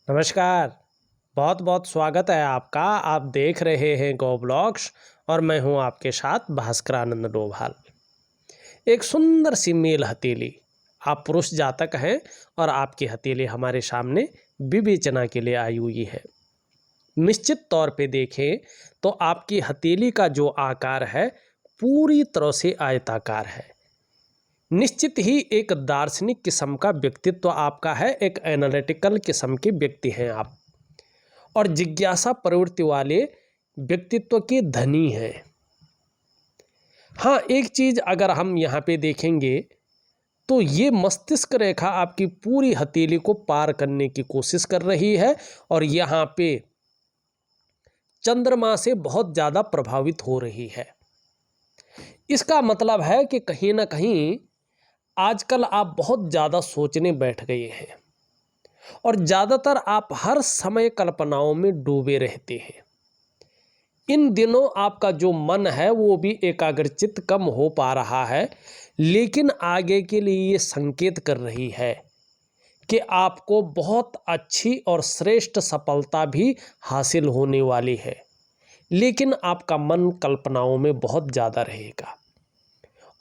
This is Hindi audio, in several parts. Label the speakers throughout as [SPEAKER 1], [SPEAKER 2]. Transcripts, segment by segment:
[SPEAKER 1] नमस्कार। बहुत बहुत स्वागत है आपका। आप देख रहे हैं गो ब्लॉग्स और मैं हूं आपके साथ भास्करानंद डोभाल। एक सुंदर सी मेल हथेली। आप पुरुष जातक हैं और आपकी हथेली हमारे सामने विवेचना के लिए आई हुई है। निश्चित तौर पे देखें तो आपकी हथेली का जो आकार है पूरी तरह से आयताकार है। निश्चित ही एक दार्शनिक किस्म का व्यक्तित्व आपका है, एक एनालिटिकल किस्म के व्यक्ति हैं आप और जिज्ञासा प्रवृत्ति वाले व्यक्तित्व के धनी हैं। हाँ, एक चीज़ अगर हम यहाँ पे देखेंगे तो ये मस्तिष्क रेखा आपकी पूरी हथेली को पार करने की कोशिश कर रही है और यहाँ पे चंद्रमा से बहुत ज़्यादा प्रभावित हो रही है। इसका मतलब है कि कहीं ना कहीं आजकल आप बहुत ज़्यादा सोचने बैठ गए हैं और ज़्यादातर आप हर समय कल्पनाओं में डूबे रहते हैं। इन दिनों आपका जो मन है वो भी एकाग्रचित्त कम हो पा रहा है, लेकिन आगे के लिए ये संकेत कर रही है कि आपको बहुत अच्छी और श्रेष्ठ सफलता भी हासिल होने वाली है, लेकिन आपका मन कल्पनाओं में बहुत ज़्यादा रहेगा।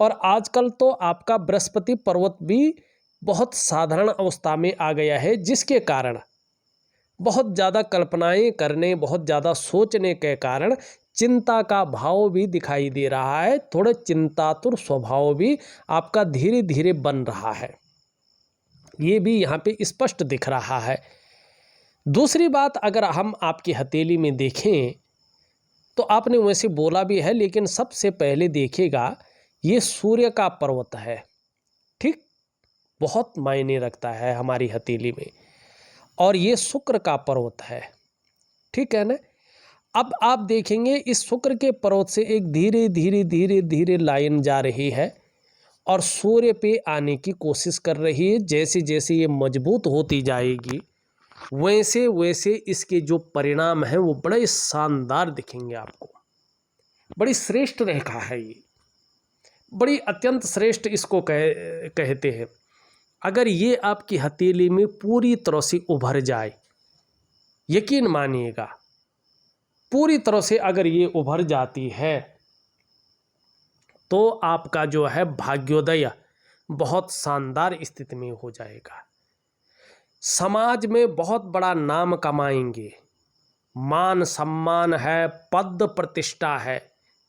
[SPEAKER 1] और आजकल तो आपका बृहस्पति पर्वत भी बहुत साधारण अवस्था में आ गया है, जिसके कारण बहुत ज़्यादा कल्पनाएं करने, बहुत ज़्यादा सोचने के कारण चिंता का भाव भी दिखाई दे रहा है। थोड़े चिंतातुर स्वभाव भी आपका धीरे धीरे बन रहा है, ये भी यहाँ पे स्पष्ट दिख रहा है। दूसरी बात, अगर हम आपकी हथेली में देखें तो आपने वैसे बोला भी है, लेकिन सबसे पहले देखिएगा ये सूर्य का पर्वत है। ठीक, बहुत मायने रखता है हमारी हथेली में। और ये शुक्र का पर्वत है, ठीक है ना। अब आप देखेंगे इस शुक्र के पर्वत से एक धीरे धीरे धीरे धीरे लाइन जा रही है और सूर्य पे आने की कोशिश कर रही है। जैसे जैसे ये मजबूत होती जाएगी वैसे वैसे इसके जो परिणाम हैं वो बड़े शानदार दिखेंगे आपको। बड़ी श्रेष्ठ रेखा है ये, बड़ी अत्यंत श्रेष्ठ इसको कहते हैं। अगर ये आपकी हथेली में पूरी तरह से उभर जाए, यकीन मानिएगा पूरी तरह से अगर ये उभर जाती है तो आपका जो है भाग्योदय बहुत शानदार स्थिति में हो जाएगा। समाज में बहुत बड़ा नाम कमाएंगे, मान सम्मान है, पद प्रतिष्ठा है।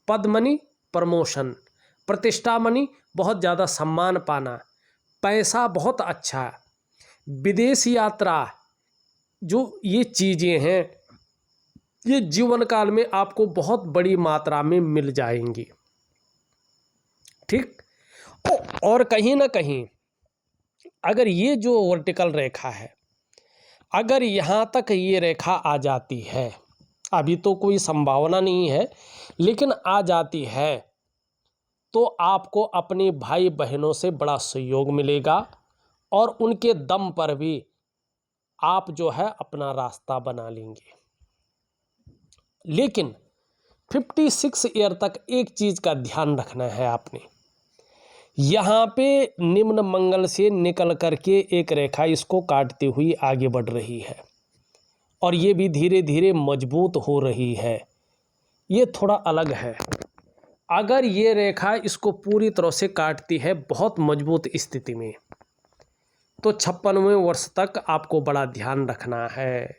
[SPEAKER 1] पद मनी प्रमोशन, प्रतिष्ठा मनी बहुत ज़्यादा सम्मान पाना, पैसा बहुत अच्छा, विदेश यात्रा, जो ये चीज़ें हैं ये जीवन काल में आपको बहुत बड़ी मात्रा में मिल जाएंगी। ठीक, और कहीं ना कहीं अगर ये जो वर्टिकल रेखा है, अगर यहाँ तक ये रेखा आ जाती है, अभी तो कोई संभावना नहीं है, लेकिन आ जाती है तो आपको अपने भाई बहनों से बड़ा सहयोग मिलेगा और उनके दम पर भी आप जो है अपना रास्ता बना लेंगे। लेकिन 56 ईयर तक एक चीज़ का ध्यान रखना है आपने, यहाँ पे निम्न मंगल से निकल करके एक रेखा इसको काटती हुई आगे बढ़ रही है और ये भी धीरे धीरे मजबूत हो रही है। ये थोड़ा अलग है। अगर ये रेखा इसको पूरी तरह से काटती है बहुत मजबूत स्थिति में, तो 56वें वर्ष तक आपको बड़ा ध्यान रखना है,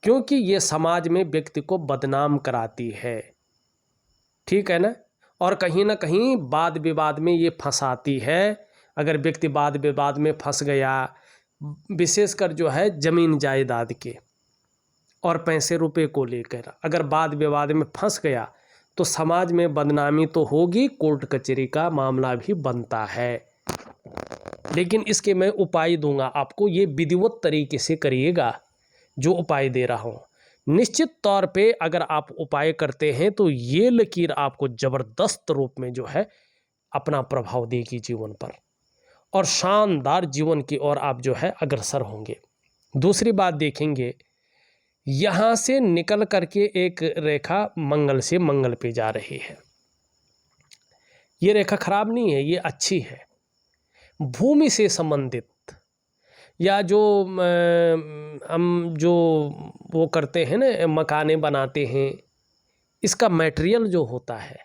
[SPEAKER 1] क्योंकि ये समाज में व्यक्ति को बदनाम कराती है। ठीक है ना। और कहीं ना कहीं वाद विवाद में ये फंसाती है। अगर व्यक्ति वाद विवाद में फंस गया, विशेषकर जो है जमीन जायदाद के और पैसे रुपए को लेकर अगर वाद विवाद में फंस गया तो समाज में बदनामी तो होगी, कोर्ट कचहरी का मामला भी बनता है। लेकिन इसके मैं उपाय दूंगा आपको, ये विधिवत तरीके से करिएगा जो उपाय दे रहा हूँ। निश्चित तौर पे अगर आप उपाय करते हैं तो ये लकीर आपको ज़बरदस्त रूप में जो है अपना प्रभाव देगी जीवन पर और शानदार जीवन की ओर आप जो है अग्रसर होंगे। दूसरी बात देखेंगे, यहाँ से निकल करके एक रेखा मंगल से मंगल पे जा रही है। ये रेखा खराब नहीं है, ये अच्छी है। भूमि से संबंधित या जो हम जो वो करते हैं ना, मकाने बनाते हैं, इसका मटेरियल जो होता है,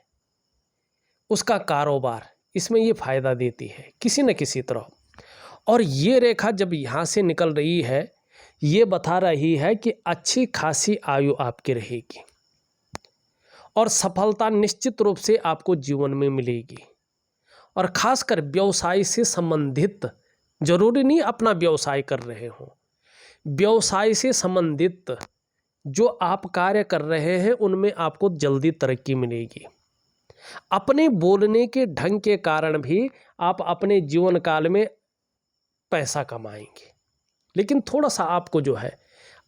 [SPEAKER 1] उसका कारोबार, इसमें ये फायदा देती है किसी न किसी तरह। और ये रेखा जब यहाँ से निकल रही है, ये बता रही है कि अच्छी खासी आयु आपकी रहेगी और सफलता निश्चित रूप से आपको जीवन में मिलेगी। और खासकर व्यवसाय से संबंधित, जरूरी नहीं अपना व्यवसाय कर रहे हो, व्यवसाय से संबंधित जो आप कार्य कर रहे हैं उनमें आपको जल्दी तरक्की मिलेगी। अपने बोलने के ढंग के कारण भी आप अपने जीवन काल में पैसा कमाएंगे, लेकिन थोड़ा सा आपको जो है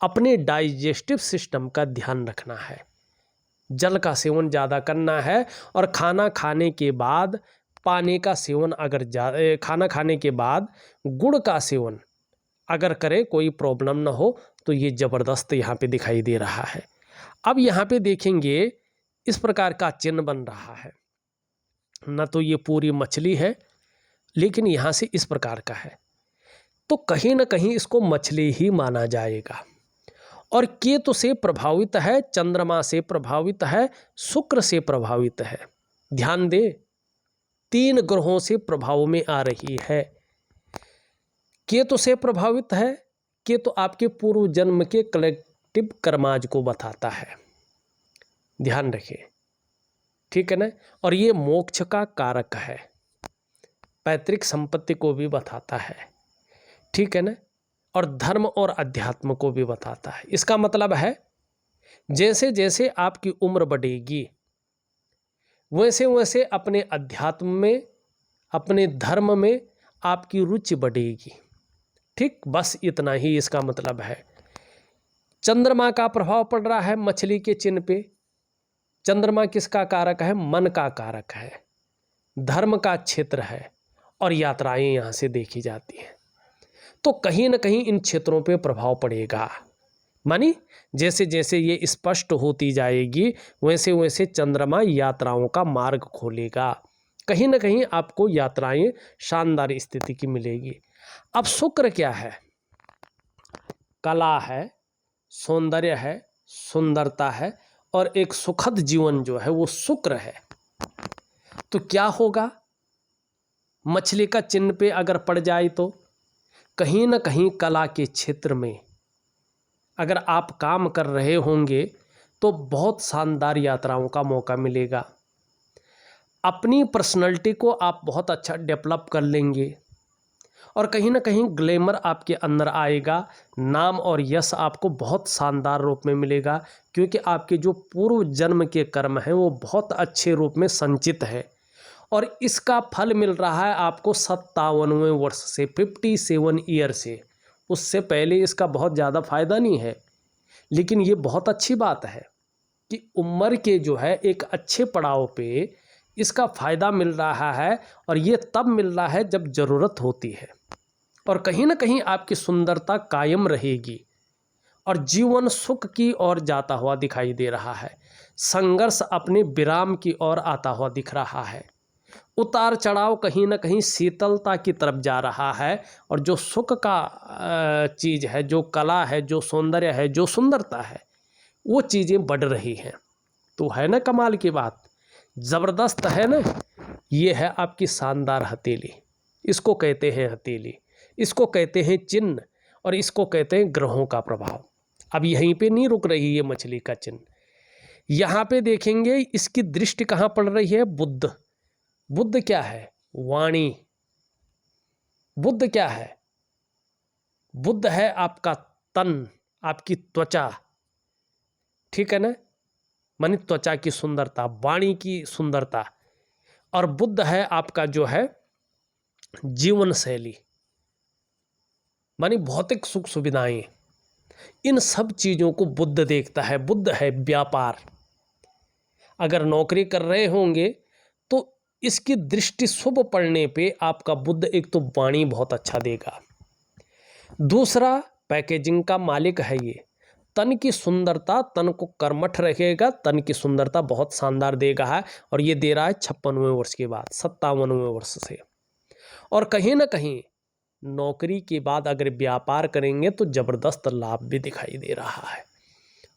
[SPEAKER 1] अपने डाइजेस्टिव सिस्टम का ध्यान रखना है। जल का सेवन ज़्यादा करना है और खाना खाने के बाद पानी का सेवन, अगर खाना खाने के बाद गुड़ का सेवन अगर करे, कोई प्रॉब्लम ना हो, तो ये ज़बरदस्त यहाँ पे दिखाई दे रहा है। अब यहाँ पे देखेंगे इस प्रकार का चिन्ह बन रहा है, न तो ये पूरी मछली है लेकिन यहाँ से इस प्रकार का है, तो कहीं ना कहीं इसको मछली ही माना जाएगा। और केतु से प्रभावित है, चंद्रमा से प्रभावित है, शुक्र से प्रभावित है। ध्यान दे, 3 ग्रहों से प्रभाव में आ रही है। केतु से प्रभावित है, केतु आपके पूर्व जन्म के कलेक्टिव कर्माज को बताता है, ध्यान रखिए, ठीक है ना। और ये मोक्ष का कारक है, पैतृक संपत्ति को भी बताता है, ठीक है ना। और धर्म और अध्यात्म को भी बताता है। इसका मतलब है जैसे जैसे आपकी उम्र बढ़ेगी वैसे वैसे अपने अध्यात्म में, अपने धर्म में आपकी रुचि बढ़ेगी, ठीक, बस इतना ही इसका मतलब है। चंद्रमा का प्रभाव पड़ रहा है मछली के चिन्ह पे। चंद्रमा किसका कारक है? मन का कारक है, धर्म का क्षेत्र है और यात्राएं यहाँ से देखी जाती हैं। तो कहीं ना कहीं इन क्षेत्रों पे प्रभाव पड़ेगा। मानी जैसे जैसे ये स्पष्ट होती जाएगी वैसे वैसे चंद्रमा यात्राओं का मार्ग खोलेगा। कहीं ना कहीं आपको यात्राएं शानदार स्थिति की मिलेगी। अब शुक्र क्या है? कला है, सौंदर्य है, सुंदरता है और एक सुखद जीवन जो है वो शुक्र है। तो क्या होगा? मछली का चिन्ह पे अगर पड़ जाए तो कहीं ना कहीं कला के क्षेत्र में अगर आप काम कर रहे होंगे तो बहुत शानदार यात्राओं का मौका मिलेगा। अपनी पर्सनैलिटी को आप बहुत अच्छा डेवलप कर लेंगे और कहीं ना कहीं ग्लैमर आपके अंदर आएगा। नाम और यश आपको बहुत शानदार रूप में मिलेगा क्योंकि आपके जो पूर्व जन्म के कर्म हैं वो बहुत अच्छे रूप में संचित है और इसका फल मिल रहा है आपको 57वें वर्ष से, 57 ईयर से। उससे पहले इसका बहुत ज़्यादा फायदा नहीं है, लेकिन ये बहुत अच्छी बात है कि उम्र के जो है एक अच्छे पड़ाव पे इसका फ़ायदा मिल रहा है और ये तब मिल रहा है जब ज़रूरत होती है। और कहीं ना कहीं आपकी सुंदरता कायम रहेगी और जीवन सुख की ओर जाता हुआ दिखाई दे रहा है। संघर्ष अपने विराम की ओर आता हुआ दिख रहा है। उतार चढ़ाव कहीं ना कहीं शीतलता की तरफ जा रहा है और जो सुख का चीज़ है, जो कला है, जो सौंदर्य है, जो सुंदरता है, वो चीज़ें बढ़ रही हैं। तो है ना कमाल की बात, ज़बरदस्त है ना। ये है आपकी शानदार हथेली, इसको कहते हैं हथेली, इसको कहते हैं चिन्ह और इसको कहते हैं ग्रहों का प्रभाव। अब यहीं पे नहीं रुक रही ये मछली का चिन्ह, यहाँ पे देखेंगे इसकी दृष्टि कहाँ पड़ रही है? बुध। बुध क्या है? वाणी। बुध क्या है? बुध है आपका तन, आपकी त्वचा, ठीक है ना, मानी त्वचा की सुंदरता, वाणी की सुंदरता। और बुध है आपका जो है जीवन शैली, मानी भौतिक सुख सुविधाएं। इन सब चीज़ों को बुध देखता है। बुध है व्यापार। अगर नौकरी कर रहे होंगे तो इसकी दृष्टि शुभ पड़ने पे आपका बुध एक तो वाणी बहुत अच्छा देगा, दूसरा पैकेजिंग का मालिक है ये, तन की सुंदरता, तन को कर्मठ रखेगा, तन की सुंदरता बहुत शानदार देगा है और ये दे रहा है 56वें वर्ष के बाद, 57वें वर्ष से। और कहीं ना कहीं नौकरी के बाद अगर व्यापार करेंगे तो ज़बरदस्त लाभ भी दिखाई दे रहा है।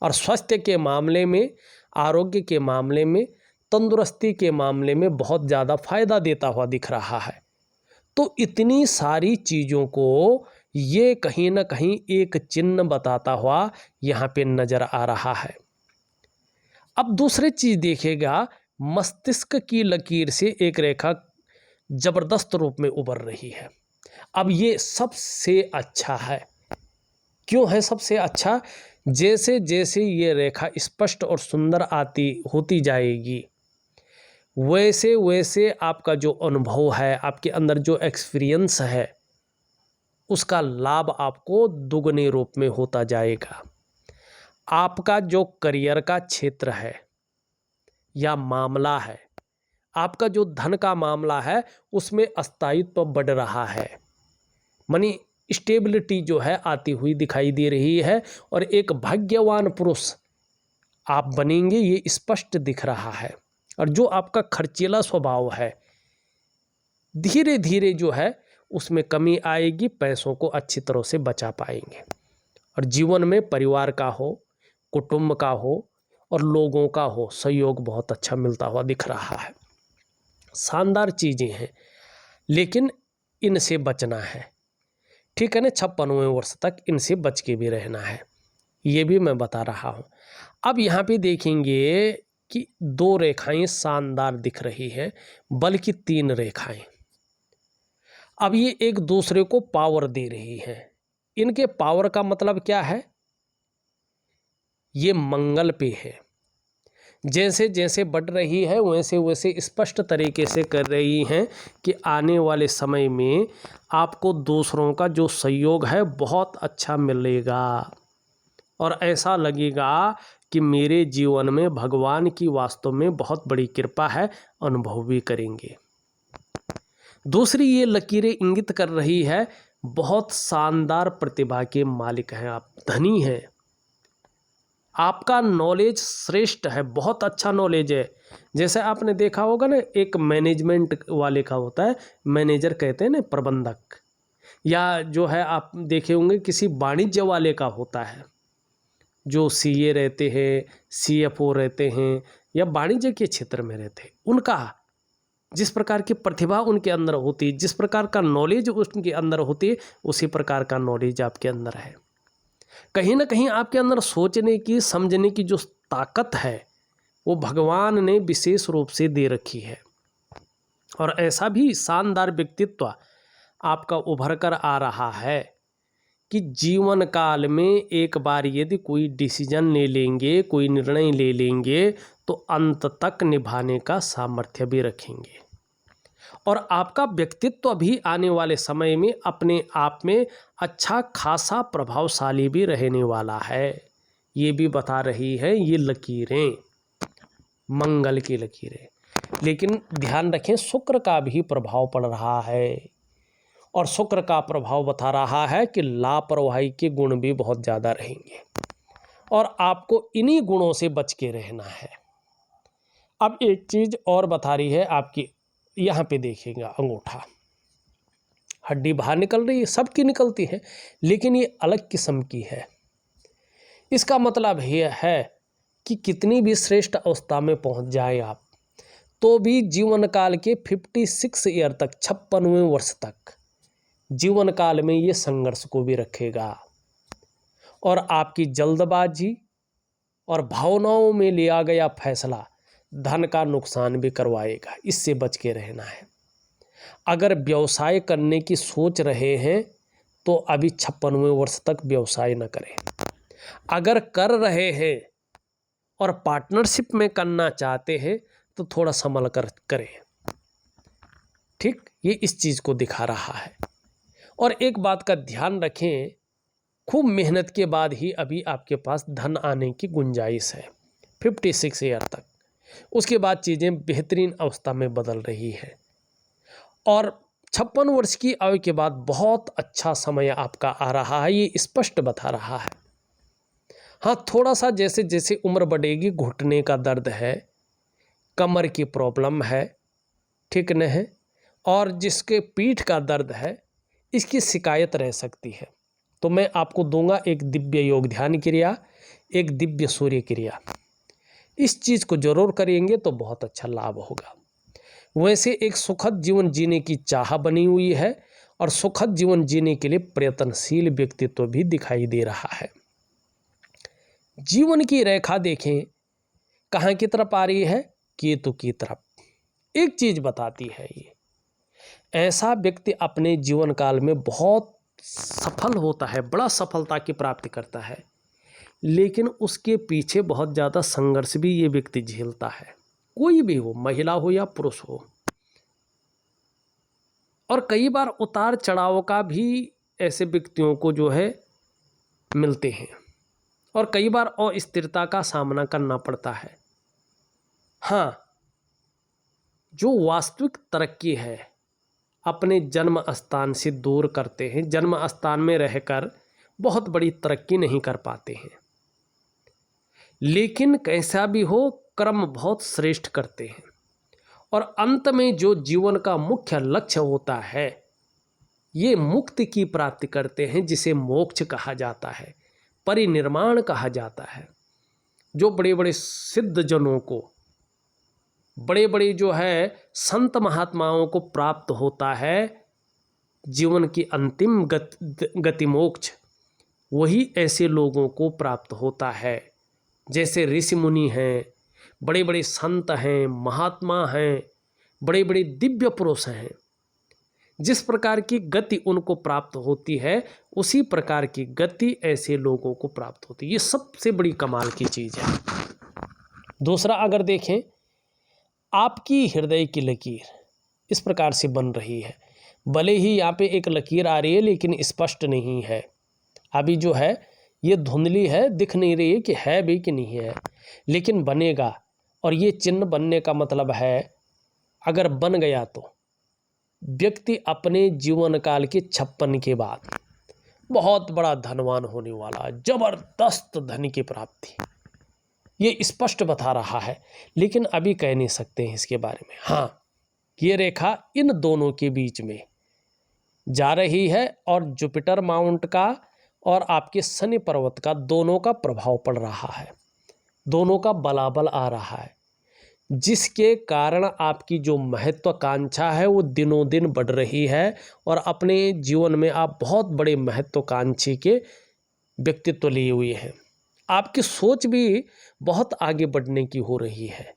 [SPEAKER 1] और स्वास्थ्य के मामले में, आरोग्य के मामले में, तंदुरुस्ती के मामले में बहुत ज़्यादा फायदा देता हुआ दिख रहा है। तो इतनी सारी चीज़ों को ये कहीं ना कहीं एक चिन्ह बताता हुआ यहाँ पे नज़र आ रहा है। अब दूसरी चीज़ देखिएगा, मस्तिष्क की लकीर से एक रेखा जबरदस्त रूप में उभर रही है। अब ये सबसे अच्छा है। क्यों है सबसे अच्छा? जैसे जैसे ये रेखा स्पष्ट और सुंदर होती जाएगी, वैसे वैसे आपका जो अनुभव है, आपके अंदर जो एक्सपीरियंस है, उसका लाभ आपको दुगने रूप में होता जाएगा। आपका जो करियर का क्षेत्र है या मामला है, आपका जो धन का मामला है, उसमें स्थायित्व बढ़ रहा है, मनी स्टेबिलिटी जो है आती हुई दिखाई दे रही है और एक भाग्यवान पुरुष आप बनेंगे, ये स्पष्ट दिख रहा है। और जो आपका खर्चीला स्वभाव है, धीरे धीरे जो है उसमें कमी आएगी, पैसों को अच्छी तरह से बचा पाएंगे। और जीवन में परिवार का हो, कुटुंब का हो और लोगों का हो, सहयोग बहुत अच्छा मिलता हुआ दिख रहा है। शानदार चीज़ें हैं, लेकिन इनसे बचना है, ठीक है ना। 56वें वर्ष तक इनसे बच के भी रहना है, ये भी मैं बता रहा हूँ। अब यहाँ पे देखेंगे कि 2 रेखाएं शानदार दिख रही हैं, बल्कि 3 रेखाएं। अब ये एक दूसरे को पावर दे रही हैं। इनके पावर का मतलब क्या है? ये मंगल पे है। जैसे जैसे बढ़ रही है वैसे वैसे स्पष्ट तरीके से कर रही हैं कि आने वाले समय में आपको दूसरों का जो सहयोग है बहुत अच्छा मिलेगा और ऐसा लगेगा कि मेरे जीवन में भगवान की वास्तव में बहुत बड़ी कृपा है, अनुभव भी करेंगे। दूसरी ये लकीरें इंगित कर रही है बहुत शानदार प्रतिभा के मालिक हैं आप, धनी हैं, आपका नॉलेज श्रेष्ठ है, बहुत अच्छा नॉलेज है। जैसे आपने देखा होगा ना, एक मैनेजमेंट वाले का होता है, मैनेजर कहते हैं ना, प्रबंधक, या जो है आप देखे होंगे किसी वाणिज्य वाले का होता है, जो सीए रहते हैं, सीएफओ रहते हैं या वाणिज्य के क्षेत्र में रहते हैं, उनका जिस प्रकार की प्रतिभा उनके अंदर होती है, जिस प्रकार का नॉलेज उनके अंदर होती है, उसी प्रकार का नॉलेज आपके अंदर है। कहीं ना कहीं आपके अंदर सोचने की, समझने की जो ताकत है वो भगवान ने विशेष रूप से दे रखी है। और ऐसा भी शानदार व्यक्तित्व आपका उभर कर आ रहा है कि जीवन काल में एक बार यदि कोई डिसीजन ले लेंगे, कोई निर्णय ले लेंगे, तो अंत तक निभाने का सामर्थ्य भी रखेंगे। और आपका व्यक्तित्व भी आने वाले समय में अपने आप में अच्छा खासा प्रभावशाली भी रहने वाला है, ये भी बता रही है ये लकीरें, मंगल की लकीरें। लेकिन ध्यान रखें, शुक्र का भी प्रभाव पड़ रहा है और शुक्र का प्रभाव बता रहा है कि लापरवाही के गुण भी बहुत ज़्यादा रहेंगे और आपको इन्हीं गुणों से बच के रहना है। अब एक चीज़ और बता रही है आपकी, यहाँ पे देखिएगा अंगूठा, हड्डी बाहर निकल रही है, सबकी निकलती है, लेकिन ये अलग किस्म की है। इसका मतलब ये है कि कितनी भी श्रेष्ठ अवस्था में पहुंच जाए आप, तो भी जीवन काल के 56 ईयर तक, 56वें वर्ष तक जीवन काल में ये संघर्ष को भी रखेगा और आपकी जल्दबाजी और भावनाओं में लिया गया फैसला धन का नुकसान भी करवाएगा, इससे बच के रहना है। अगर व्यवसाय करने की सोच रहे हैं तो अभी 56वें वर्ष तक व्यवसाय न करें। अगर कर रहे हैं और पार्टनरशिप में करना चाहते हैं तो थोड़ा संभल कर करें, ठीक, ये इस चीज़ को दिखा रहा है। और एक बात का ध्यान रखें, खूब मेहनत के बाद ही अभी आपके पास धन आने की गुंजाइश है 56 ईयर तक, उसके बाद चीज़ें बेहतरीन अवस्था में बदल रही है और 56 वर्ष की आयु के बाद बहुत अच्छा समय आपका आ रहा है, ये स्पष्ट बता रहा है। हाँ, थोड़ा सा जैसे जैसे उम्र बढ़ेगी, घुटने का दर्द है, कमर की प्रॉब्लम है, ठीक न है, और जिसके पीठ का दर्द है, इसकी शिकायत रह सकती है। तो मैं आपको दूंगा एक दिव्य योग ध्यान क्रिया, एक दिव्य सूर्य क्रिया। इस चीज़ को जरूर करेंगे तो बहुत अच्छा लाभ होगा। वैसे एक सुखद जीवन जीने की चाह बनी हुई है और सुखद जीवन जीने के लिए प्रयत्नशील व्यक्तित्व भी दिखाई दे रहा है। जीवन की रेखा देखें कहाँ की तरफ आ रही है, केतु की तरफ। एक चीज बताती है ये, ऐसा व्यक्ति अपने जीवन काल में बहुत सफल होता है, बड़ा सफलता की प्राप्ति करता है, लेकिन उसके पीछे बहुत ज़्यादा संघर्ष भी ये व्यक्ति झेलता है। कोई भी हो, महिला हो या पुरुष हो। और कई बार उतार चढ़ाव का भी ऐसे व्यक्तियों को जो है मिलते हैं, और कई बार अस्थिरता का सामना करना पड़ता है। हाँ, जो वास्तविक तरक्की है अपने जन्म स्थान से दूर करते हैं, जन्म स्थान में रहकर बहुत बड़ी तरक्की नहीं कर पाते हैं, लेकिन कैसा भी हो कर्म बहुत श्रेष्ठ करते हैं और अंत में जो जीवन का मुख्य लक्ष्य होता है ये मुक्ति की प्राप्ति करते हैं, जिसे मोक्ष कहा जाता है, परिनिर्वाण कहा जाता है। जो बड़े बड़े सिद्ध जनों को, बड़े बड़े जो है संत महात्माओं को प्राप्त होता है जीवन की अंतिम गति मोक्ष, वही ऐसे लोगों को प्राप्त होता है। जैसे ऋषि मुनि हैं, बड़े बड़े संत हैं, महात्मा हैं, बड़े बड़े दिव्य पुरुष हैं, जिस प्रकार की गति उनको प्राप्त होती है उसी प्रकार की गति ऐसे लोगों को प्राप्त होती है। ये सबसे बड़ी कमाल की चीज़ है। दूसरा, अगर देखें आपकी हृदय की लकीर इस प्रकार से बन रही है, भले ही यहाँ पे एक लकीर आ रही है लेकिन स्पष्ट नहीं है, अभी जो है ये धुंधली है, दिख नहीं रही है कि है भी कि नहीं है, लेकिन बनेगा। और ये चिन्ह बनने का मतलब है अगर बन गया तो व्यक्ति अपने जीवन काल के 56 के बाद बहुत बड़ा धनवान होने वाला, जबरदस्त धन की प्राप्ति, ये स्पष्ट बता रहा है, लेकिन अभी कह नहीं सकते हैं इसके बारे में। हाँ, ये रेखा इन दोनों के बीच में जा रही है और जुपिटर माउंट का और आपके शनि पर्वत का दोनों का प्रभाव पड़ रहा है, दोनों का बलाबल आ रहा है, जिसके कारण आपकी जो महत्वाकांक्षा है वो दिनों दिन बढ़ रही है और अपने जीवन में आप बहुत बड़े महत्वाकांक्षी के व्यक्तित्व लिए हुए हैं। आपकी सोच भी बहुत आगे बढ़ने की हो रही है,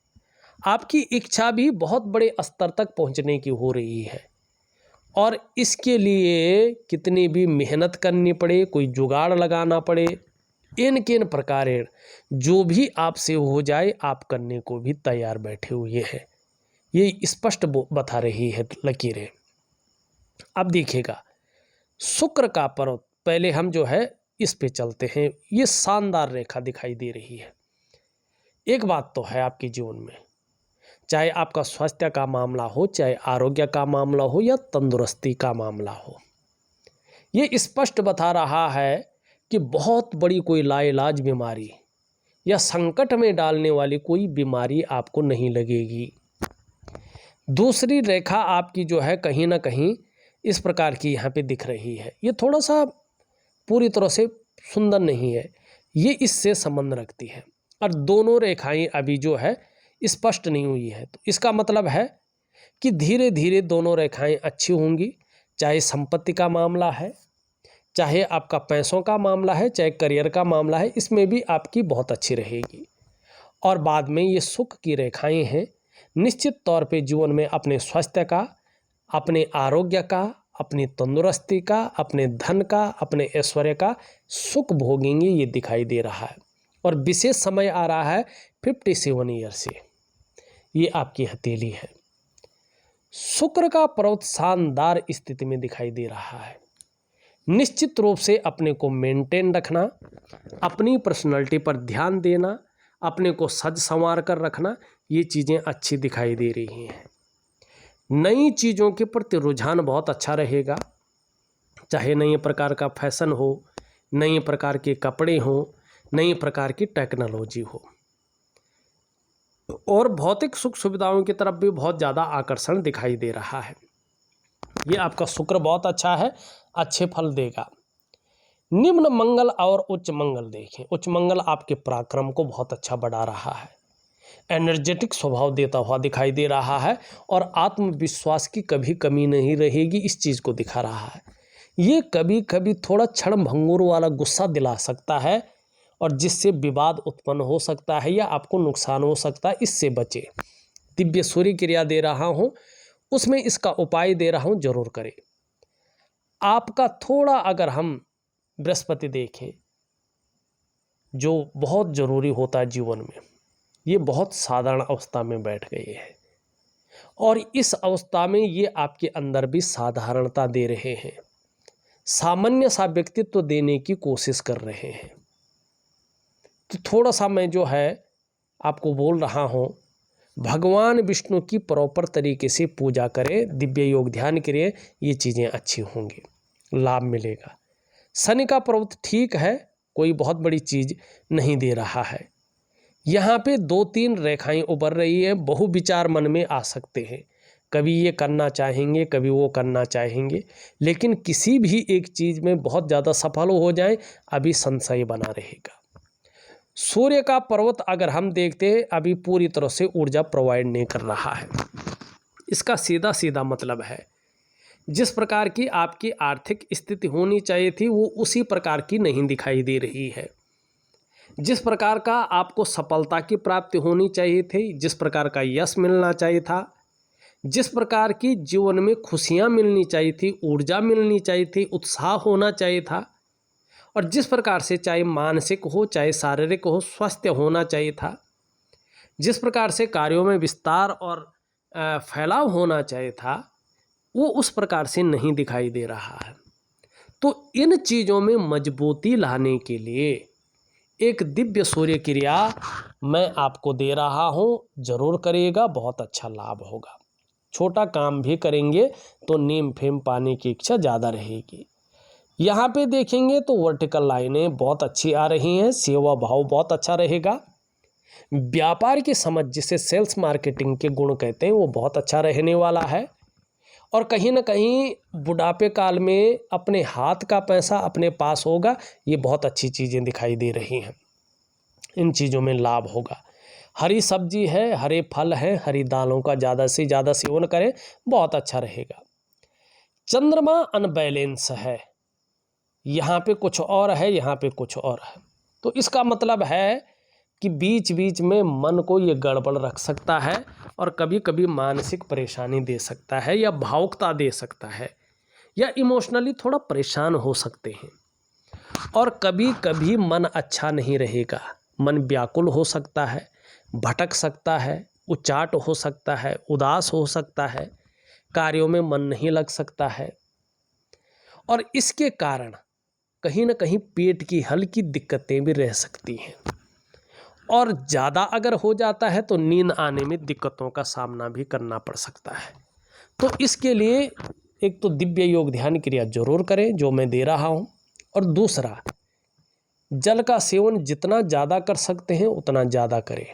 [SPEAKER 1] आपकी इच्छा भी बहुत बड़े स्तर तक पहुंचने की हो रही है, और इसके लिए कितनी भी मेहनत करनी पड़े, कोई जुगाड़ लगाना पड़े, इन किन प्रकार जो भी आपसे हो जाए आप करने को भी तैयार बैठे हुए हैं। ये स्पष्ट बता रही है लकीरें। अब देखिएगा शुक्र का पर्वत, पहले हम जो है इस पे चलते हैं। ये शानदार रेखा दिखाई दे रही है। एक बात तो है आपके जीवन में, चाहे आपका स्वास्थ्य का मामला हो, चाहे आरोग्य का मामला हो या तंदुरुस्ती का मामला हो, ये स्पष्ट बता रहा है कि बहुत बड़ी कोई लाइलाज बीमारी या संकट में डालने वाली कोई बीमारी आपको नहीं लगेगी। दूसरी रेखा आपकी जो है कहीं ना कहीं इस प्रकार की यहाँ पे दिख रही है, ये थोड़ा सा पूरी तरह से सुंदर नहीं है, ये इससे संबंध रखती है, और दोनों रेखाएं अभी जो है स्पष्ट नहीं हुई है। तो इसका मतलब है कि धीरे धीरे दोनों रेखाएं अच्छी होंगी, चाहे संपत्ति का मामला है, चाहे आपका पैसों का मामला है, चाहे करियर का मामला है, इसमें भी आपकी बहुत अच्छी रहेगी। और बाद में ये सुख की रेखाएं हैं, निश्चित तौर पे जीवन में अपने स्वास्थ्य का, अपने आरोग्य का, अपनी तंदुरुस्ती का, अपने धन का, अपने ऐश्वर्य का सुख भोगेंगे, ये दिखाई दे रहा है। और विशेष समय आ रहा है 57 ईयर से, ये आपकी हथेली है। शुक्र का पर्वत शानदार स्थिति में दिखाई दे रहा है। निश्चित रूप से अपने को मेंटेन रखना, अपनी पर्सनालिटी पर ध्यान देना, अपने को सज संवार कर रखना, ये चीज़ें अच्छी दिखाई दे रही हैं। नई चीज़ों के प्रति रुझान बहुत अच्छा रहेगा, चाहे नए प्रकार का फैशन हो, नए प्रकार के कपड़े हो, नई प्रकार की टेक्नोलॉजी हो, और भौतिक सुख सुविधाओं की तरफ भी बहुत ज़्यादा आकर्षण दिखाई दे रहा है। ये आपका शुक्र बहुत अच्छा है, अच्छे फल देगा। निम्न मंगल और उच्च मंगल देखें। उच्च मंगल आपके पराक्रम को बहुत अच्छा बढ़ा रहा है, एनर्जेटिक स्वभाव देता हुआ दिखाई दे रहा है और आत्मविश्वास की कभी कमी नहीं रहेगी, इस चीज़ को दिखा रहा है। ये कभी कभी थोड़ा क्षण भंगुर वाला गुस्सा दिला सकता है और जिससे विवाद उत्पन्न हो सकता है या आपको नुकसान हो सकता है, इससे बचे। दिव्य सूर्य क्रिया दे रहा हूँ, उसमें इसका उपाय दे रहा हूँ, जरूर करें। आपका थोड़ा अगर हम बृहस्पति देखें, जो बहुत ज़रूरी होता है जीवन में, ये बहुत साधारण अवस्था में बैठ गए हैं और इस अवस्था में ये आपके अंदर भी साधारणता दे रहे हैं, सामान्य सा व्यक्तित्व देने की कोशिश कर रहे हैं। तो थोड़ा सा मैं जो है आपको बोल रहा हूँ, भगवान विष्णु की प्रॉपर तरीके से पूजा करें, दिव्य योग ध्यान करें, ये चीज़ें अच्छी होंगी, लाभ मिलेगा। शनि का प्रवृत्ति ठीक है, कोई बहुत बड़ी चीज़ नहीं दे रहा है। यहाँ पे 2-3 रेखाएं उभर रही है, बहु विचार मन में आ सकते हैं, कभी ये करना चाहेंगे, कभी वो करना चाहेंगे, लेकिन किसी भी एक चीज़ में बहुत ज़्यादा सफल हो जाए, अभी संशय बना रहेगा। सूर्य का पर्वत अगर हम देखते हैं, अभी पूरी तरह से ऊर्जा प्रोवाइड नहीं कर रहा है। इसका सीधा सीधा मतलब है, जिस प्रकार की आपकी आर्थिक स्थिति होनी चाहिए थी, वो उसी प्रकार की नहीं दिखाई दे रही है। जिस प्रकार का आपको सफलता की प्राप्ति होनी चाहिए थी, जिस प्रकार का यश मिलना चाहिए था, जिस प्रकार की जीवन में खुशियाँ मिलनी चाहिए थी, ऊर्जा मिलनी चाहिए थी, उत्साह होना चाहिए था, और जिस प्रकार से चाहे मानसिक हो चाहे शारीरिक हो, स्वस्थ होना चाहिए था, जिस प्रकार से कार्यों में विस्तार और फैलाव होना चाहिए था, वो उस प्रकार से नहीं दिखाई दे रहा है। तो इन चीज़ों में मजबूती लाने के लिए एक दिव्य सूर्य क्रिया मैं आपको दे रहा हूँ, जरूर करिएगा, बहुत अच्छा लाभ होगा। छोटा काम भी करेंगे तो नीम फेम पाने की इच्छा ज़्यादा रहेगी। यहाँ पे देखेंगे तो वर्टिकल लाइनें बहुत अच्छी आ रही हैं, सेवा भाव बहुत अच्छा रहेगा, व्यापार की समझ जिसे सेल्स मार्केटिंग के गुण कहते हैं वो बहुत अच्छा रहने वाला है, और कहीं ना कहीं बुढ़ापे काल में अपने हाथ का पैसा अपने पास होगा, ये बहुत अच्छी चीज़ें दिखाई दे रही हैं। इन चीज़ों में लाभ होगा। हरी सब्जी है, हरे फल हैं, हरी दालों का ज़्यादा से ज़्यादा सेवन करें, बहुत अच्छा रहेगा। चंद्रमा अनबैलेंस है, यहाँ पे कुछ और है, यहाँ पे कुछ और है, तो इसका मतलब है कि बीच बीच में मन को ये गड़बड़ रख सकता है और कभी कभी मानसिक परेशानी दे सकता है या भावुकता दे सकता है या इमोशनली थोड़ा परेशान हो सकते हैं, और कभी कभी मन अच्छा नहीं रहेगा, मन व्याकुल हो सकता है, भटक सकता है, उचाट हो सकता है, उदास हो सकता है, कार्यों में मन नहीं लग सकता है, और इसके कारण कहीं ना कहीं पेट की हल्की दिक्कतें भी रह सकती हैं, और ज़्यादा अगर हो जाता है तो नींद आने में दिक्कतों का सामना भी करना पड़ सकता है। तो इसके लिए एक तो दिव्य योग ध्यान क्रिया जरूर करें जो मैं दे रहा हूँ, और दूसरा जल का सेवन जितना ज़्यादा कर सकते हैं उतना ज़्यादा करें,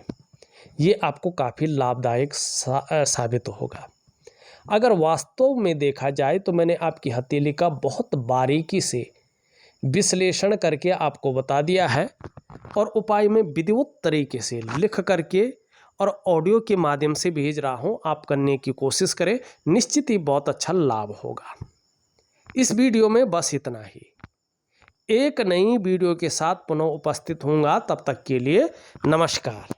[SPEAKER 1] ये आपको काफ़ी लाभदायक साबित होगा। अगर वास्तव में देखा जाए तो मैंने आपकी हथेली का बहुत बारीकी से विश्लेषण करके आपको बता दिया है, और उपाय में विधिवत तरीके से लिख करके और ऑडियो के माध्यम से भेज रहा हूँ, आप करने की कोशिश करें, निश्चित ही बहुत अच्छा लाभ होगा। इस वीडियो में बस इतना ही। एक नई वीडियो के साथ पुनः उपस्थित होऊंगा, तब तक के लिए नमस्कार।